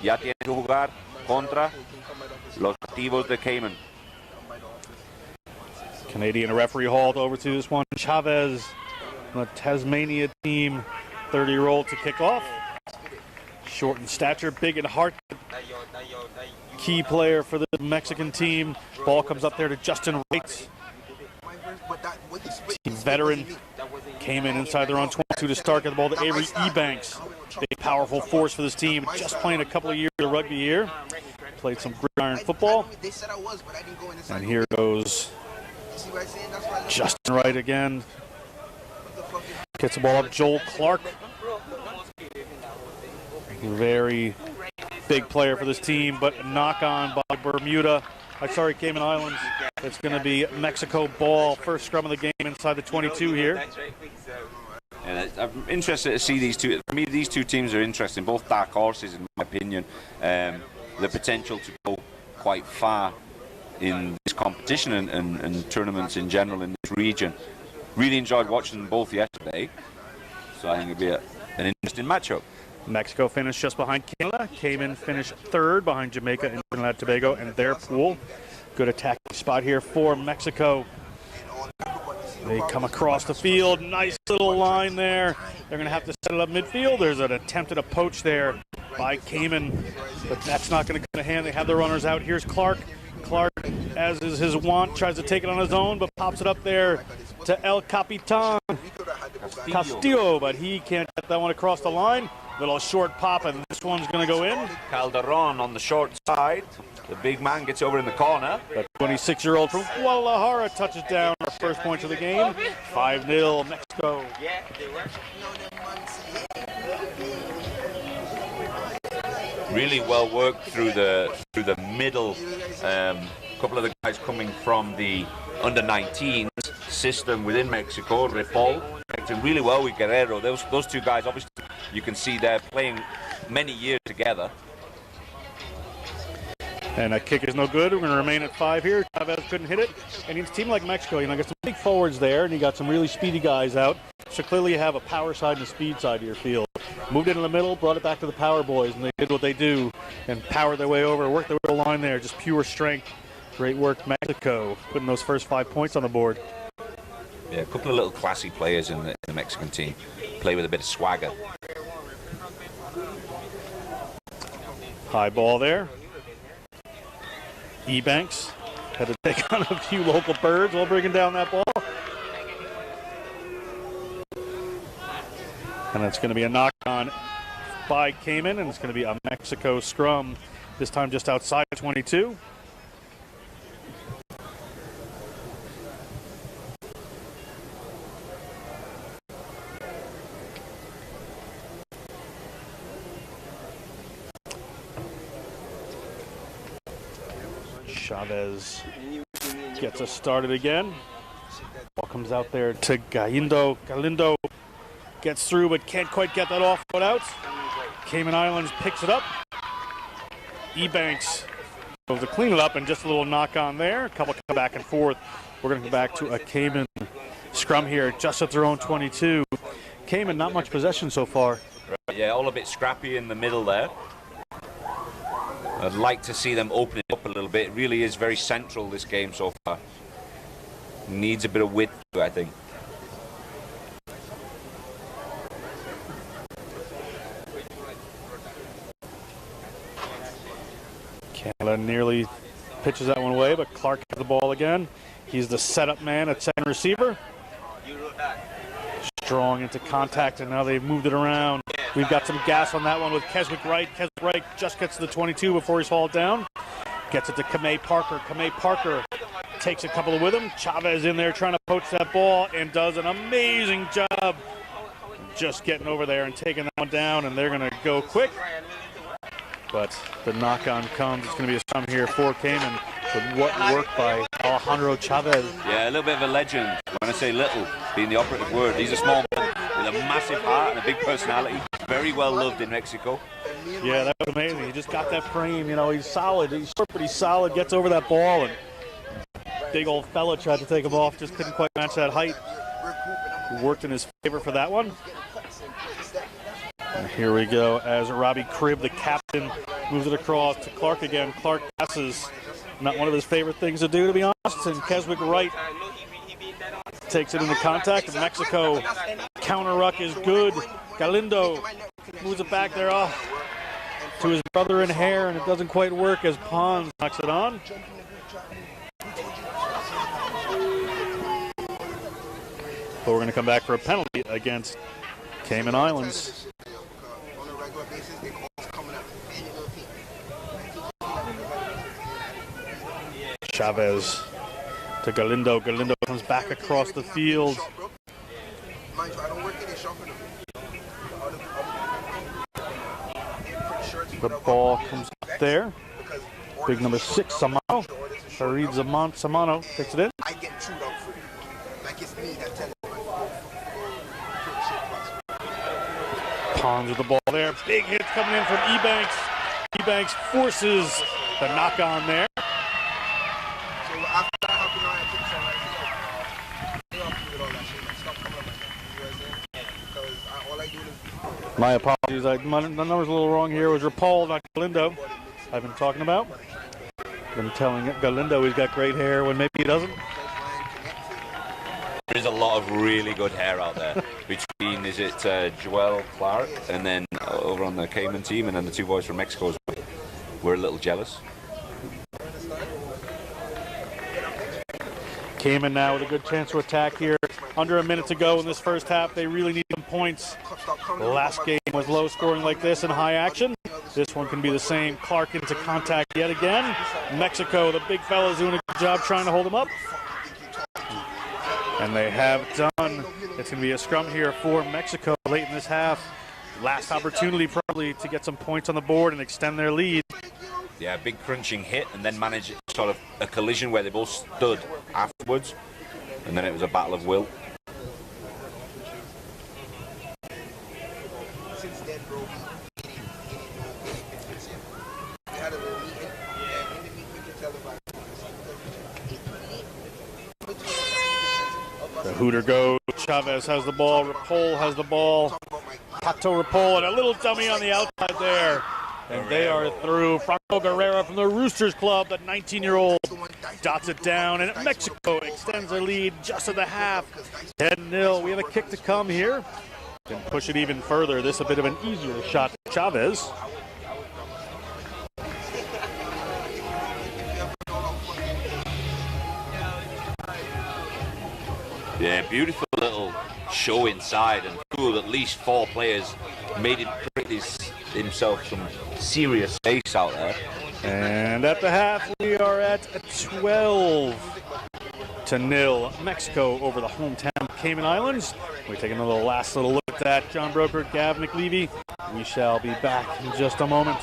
ya tiene que jugar contra los nativos de Cayman. Canadian referee hauled over to this one. Chavez, the Tasmania team, 30-year-old to kick off. Short in stature, big in heart. Key player for the Mexican team. Ball comes up there to Justin Wright. Team veteran. Came in inside their own 22 to start. Got the ball to Avery Ebanks. Big, powerful force for this team. Just playing a couple of years of rugby here. Played some gridiron football. And here goes Justin Wright again. Gets the ball up. Joel Clark. Very big player for this team, but a knock on by Bermuda. Cayman Islands. It's going to be Mexico ball. First scrum of the game inside the 22 here. And I'm interested to see these two. For me, these two teams are interesting. Both dark horses, in my opinion. The potential to go quite far in this competition and tournaments in general in this region. Really enjoyed watching them both yesterday. So I think it'll be an interesting matchup. Mexico finished just behind Canada. Cayman finished third behind Jamaica and Trinidad and Tobago and their pool. Good attacking spot here for Mexico. They come across the field. Nice little line there. They're going to have to set it up midfield. There's an attempt at a poach there by Cayman, but that's not going to come to hand. They have the runners out. Here's Clark. Clark, as is his wont, tries to take it on his own, but pops it up there to El Capitan Castillo, but he can't get that one across the line. Little short pop, and this one's going to go in. Calderon on the short side. The big man gets over in the corner. The 26-year-old from Guadalajara touches down our first point of the game. 5-0 Mexico. Really well worked through the middle. Couple of the guys coming from the under-19s system within Mexico. Ripoll connecting really well with Guerrero. Those two guys, obviously, you can see they're playing many years together. And that kick is no good. We're going to remain at 5 here. Chavez couldn't hit it. And it's a team like Mexico, got some big forwards there, and you got some really speedy guys out. So clearly you have a power side and a speed side of your field. Moved it in the middle, brought it back to the power boys, and they did what they do and powered their way over, worked their way to the line there. Just pure strength. Great work, Mexico, putting those first 5 points on the board. Yeah, a couple of little classy players in the Mexican team. Play with a bit of swagger. High ball there. Ebanks had to take on a few local birds while bringing down that ball. And it's going to be a knock on by Cayman, and it's going to be a Mexico scrum, this time just outside 22. Chavez gets us started again. Ball comes out there to Galindo. Galindo gets through but can't quite get that off foot out. Cayman Islands picks it up. Ebanks goes to clean it up, and just a little knock on there. A couple come back and forth. We're going to go back to a Cayman scrum here just at their own 22. Cayman, not much possession so far. Right, yeah, all a bit scrappy in the middle there. I'd like to see them open it up a little bit. It really is very central, this game so far. Needs a bit of width, I think. Canada nearly pitches that one away, but Clark has the ball again. He's the setup man at second receiver. Strong into contact, and now they've moved it around. We've got some gas on that one with Keswick Wright. Keswick Wright just gets to the 22 before he's hauled down. Gets it to Kamei Parker. Kamei Parker takes a couple with him. Chavez in there trying to poach that ball and does an amazing job just getting over there and taking that one down, and they're going to go quick. But the knock-on comes. It's going to be a scrum here for Cayman. But what work by Alejandro Chavez. Yeah, a little bit of a legend. When I say little, being the operative word, he's a small man with a massive heart and a big personality. Very well loved in Mexico. Yeah, that was amazing. He just got that frame. He's solid. He's short, but he's solid. Gets over that ball, and big old fella tried to take him off. Just couldn't quite match that height. Worked in his favor for that one. And here we go as Robbie Cribb, the captain, moves it across to Clark again. Clark passes. Not one of his favorite things to do, to be honest. And Keswick Wright takes it into contact. Mexico counter ruck is good. Galindo moves it back there off to his brother in hair, and it doesn't quite work as Pons knocks it on. But we're going to come back for a penalty against Cayman Islands. Chavez to Galindo. Galindo comes back across the field. The ball comes up there. Big number 6, Samano. Farid Samano takes it in. Pons with the ball there. Big hit coming in from Ebanks. Ebanks forces the knock on there. My apologies. The number's a little wrong here. It was Rapol, not Galindo, I've been talking about. Been telling Galindo he's got great hair when maybe he doesn't. There's a lot of really good hair out there between, is it Joel Clark and then over on the Cayman team, and then the 2 boys from Mexico as well. We're a little jealous. Cayman now with a good chance to attack here. Under a minute to go in this first half. They really need some points. The last game was low scoring like this in high action. This one can be the same. Clark into contact yet again. Mexico, the big fella's doing a good job trying to hold him up. And they have done. It's going to be a scrum here for Mexico late in this half. Last opportunity probably to get some points on the board and extend their lead. Yeah, big crunching hit, and then managed sort of a collision where they both stood afterwards, and then it was a battle of will. The Hooter goes. Chavez has the ball. Rapol has the ball. Pato Rapol and a little dummy on the outside there. And they are through. Franco Guerrera from the Roosters Club, the 19-year-old, dots it down, and Mexico extends their lead just at the half. 10-0. We have a kick to come here. Can push it even further. This a bit of an easier shot to Chavez. Yeah, beautiful little show inside, and cool. At least 4 players made him create himself some serious space out there. And at the half, we are at 12-0. Mexico over the hometown Cayman Islands. We're taking a last little look at that. John Broker, Gav McLevy. We shall be back in just a moment.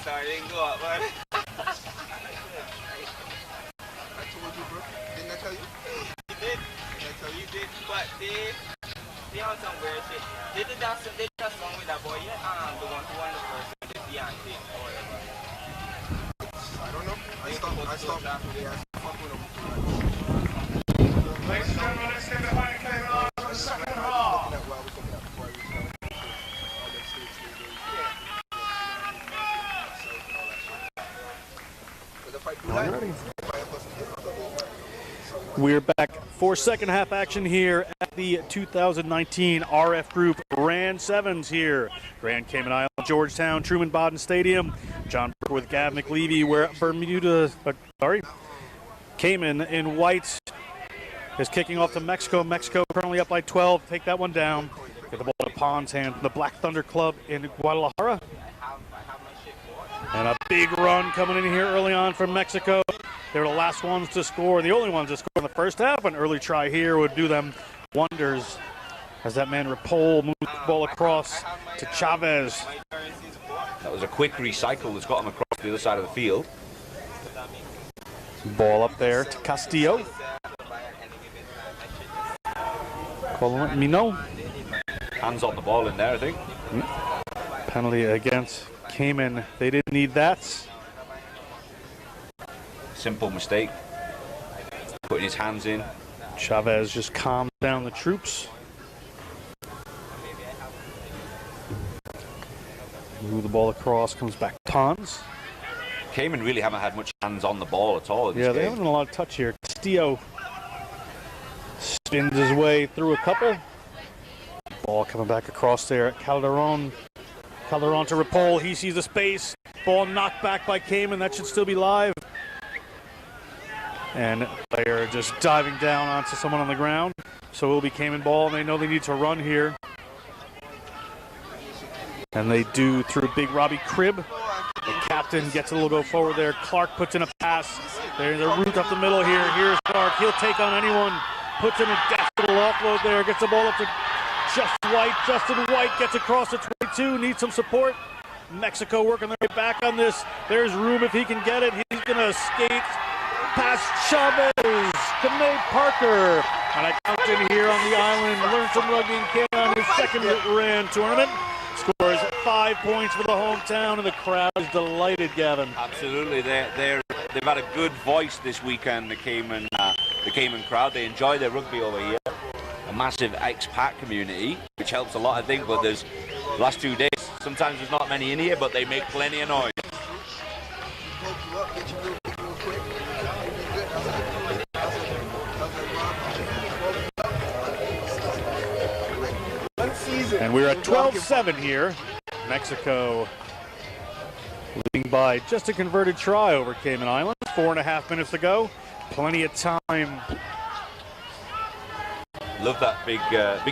Sorry, didn't go up, man. I told you, bro. Didn't I tell you? You did. You did, but they on some weird shit. They did that song with that boy, yeah? The one who won the first one, the Beyonce or whatever. I don't know. I stopped after they asked me to fuck with them. Ladies and gentlemen, let's get behind Cayman Islands for the second half. We're back for second half action here at the 2019 RF Group Grand Sevens here. Grand Cayman Island, Georgetown, Truman Bodden Stadium. John Burke with Gav McLevy. We're Cayman in white is kicking off to Mexico. Mexico currently up by 12. Take that one down. Get the ball in Pond's hand. The Black Thunder Club in Guadalajara. And a big run coming in here early on from Mexico. They were the last ones to score, the only ones to score in the first half. An early try here would do them wonders as that man Ripoll moves the ball across to Chavez. That was a quick recycle that's got him across the other side of the field. Ball up there to Castillo. Mino. Hands on the ball in there, I think. Penalty against Cayman. They didn't need that. Simple mistake. Putting his hands in. Chavez just calmed down the troops. Move the ball across, comes back to Pons. Cayman really haven't had much hands on the ball at all in this Yeah, they game. haven't done a lot of touch here. Castillo spins his way through a couple. Ball coming back across there at Calderon. Calderon to Ripoll. He sees the space. Ball knocked back by Cayman. That should still be live. And player just diving down onto someone on the ground. So it will be Cayman ball, and they know they need to run here. And they do through big Robbie Cribb. The captain gets a little go forward there. Clark puts in a pass. They're root up the middle here. Here's Clark. He'll take on anyone. Puts in a deft little offload there. Gets the ball up to Justin White. Justin White gets across to 22. Needs some support. Mexico working their way back on this. There's room if he can get it. He's going to skate past Chavez. Kamei Parker. And a captain here on the island. Learned some rugby in Canada on his second RAN tournament. Scores 5 points for the hometown, and the crowd is delighted, Gavin. Absolutely, they've had a good voice this weekend. The Cayman crowd, they enjoy their rugby over here. A massive expat community, which helps a lot, I think. But there's the last 2 days. Sometimes there's not many in here, but they make plenty of noise. And we're at 12-7 here. Mexico leading by just a converted try over Cayman Islands. 4.5 minutes to go. Plenty of time. Love that big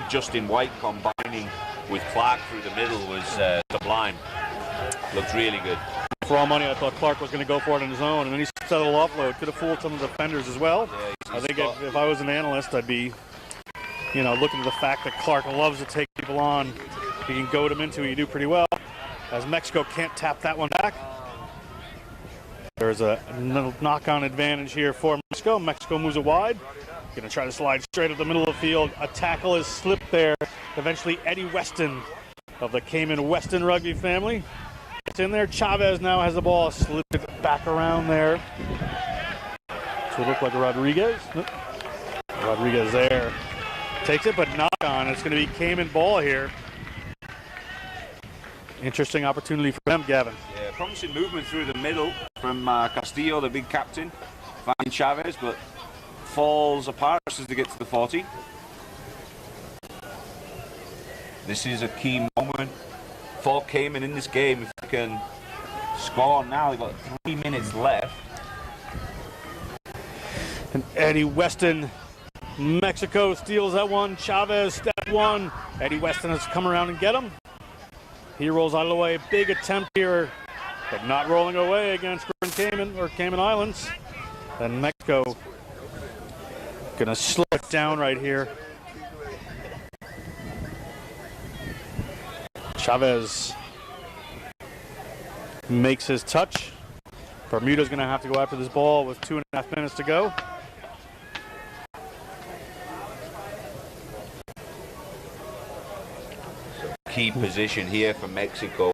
Justin White combining with Clark through the middle was sublime. Looked really good. For all money, I thought Clark was going to go for it on his own, and then he set a little offload. Could have fooled some of the defenders as well. Yeah, I think if I was an analyst, I'd be, looking at the fact that Clark loves to take people on. If you can goad them into it, you do pretty well. As Mexico can't tap that one back. There's a knock-on advantage here for Mexico. Mexico moves it wide. Going to try to slide straight up the middle of the field. A tackle is slipped there. Eventually, Eddie Weston of the Cayman Weston rugby family. It's in there. Chavez now has the ball. Slipped it back around there. So it looked like Rodriguez. Nope. Rodriguez there. Takes it, but knock on. It's going to be Cayman ball here. Interesting opportunity for them, Gavin. Yeah, promising movement through the middle from Castillo, the big captain, finding Chavez, but falls apart as they get to the 40. This is a key moment for Cayman in this game. If they can score now, they've got 3 minutes left. And Eddie Weston, Mexico steals that one. Chavez, step one. Eddie Weston has to come around and get him. He rolls out of the way. Big attempt here, but not rolling away against Cayman Islands. And Mexico gonna slow it down right here. Chavez makes his touch. Bermuda's gonna have to go after this ball with 2.5 minutes to go. Key position here for Mexico.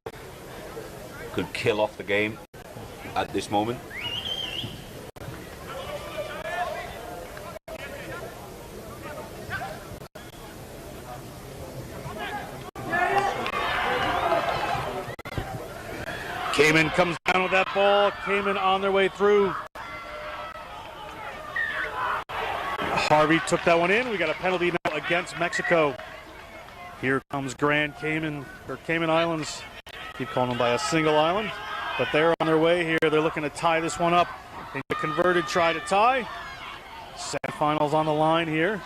Could kill off the game at this moment. Cayman comes down with that ball. Cayman on their way through. Harvey took that one in. We got a penalty now against Mexico. Here comes Grand Cayman, or Cayman Islands. Keep calling them by a single island. But they're on their way here. They're looking to tie this one up. They converted, try to tie. Semifinals on the line here.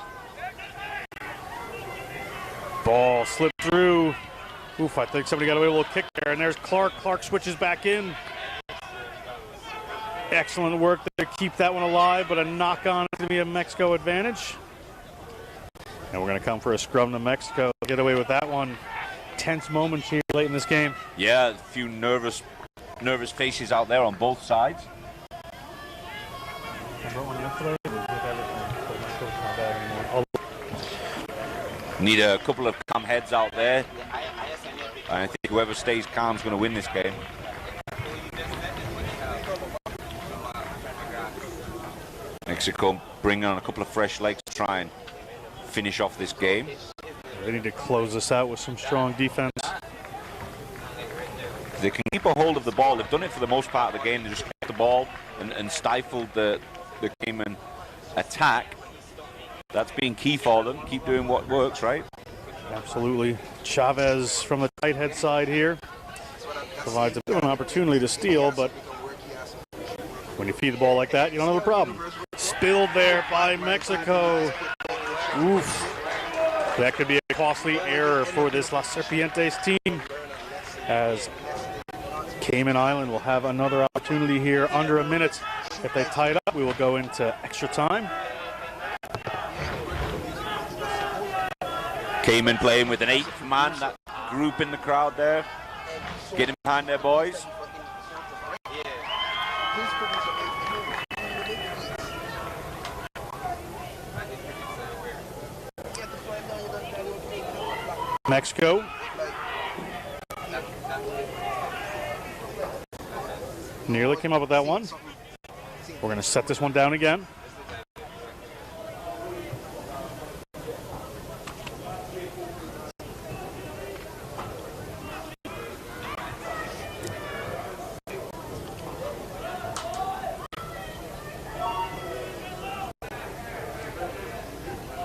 Ball slipped through. Oof, I think somebody got away with a little kick there. And there's Clark. Clark switches back in. Excellent work there to keep that one alive, but a knock on is going to be a Mexico advantage. And we're going to come for a scrum to Mexico. Get away with that one. Tense moments here late in this game. Yeah, a few nervous faces out there on both sides. Need a couple of calm heads out there. And I think whoever stays calm is going to win this game. Mexico bringing on a couple of fresh legs to try and finish off this game. They need to close this out with some strong defense. They can keep a hold of the ball. They've done it for the most part of the game. They just kept the ball and stifled the Cayman attack. That's been key for them. Keep doing what works, right? Absolutely. Chavez from the tight head side here provides a bit of an opportunity to steal, but when you feed the ball like that, you don't have a problem. Spilled there by Mexico. Oof. That could be a costly error for this Las Serpientes team, as Cayman Island will have another opportunity here under a minute. If they tie it up, we will go into extra time. Cayman playing with an 8th man, that group in the crowd there, getting behind their boys. Mexico. Nearly came up with that one. We're going to set this one down again.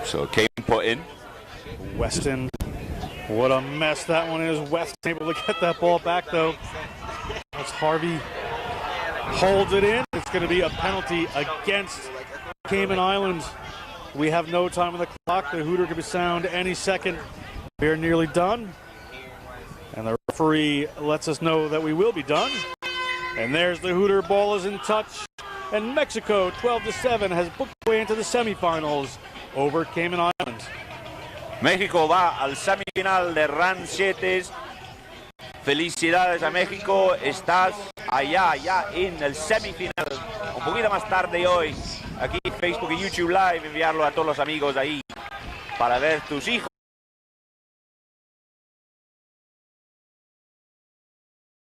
So Cayman put in. Weston, what a mess that one is. Weston able to get that ball back though. As Harvey holds it in, it's going to be a penalty against Cayman Islands. We have no time on the clock. The hooter could be sound any second. We are nearly done. And the referee lets us know that we will be done. And there's the hooter. Ball is in touch. And Mexico, 12-7, has booked way into the semifinals over Cayman Islands. México va al semifinal de Run 7. Felicidades a México, estás allá ya en el semifinal. Un poquito más tarde hoy, aquí en Facebook y YouTube Live, enviarlo a todos los amigos ahí para ver tus hijos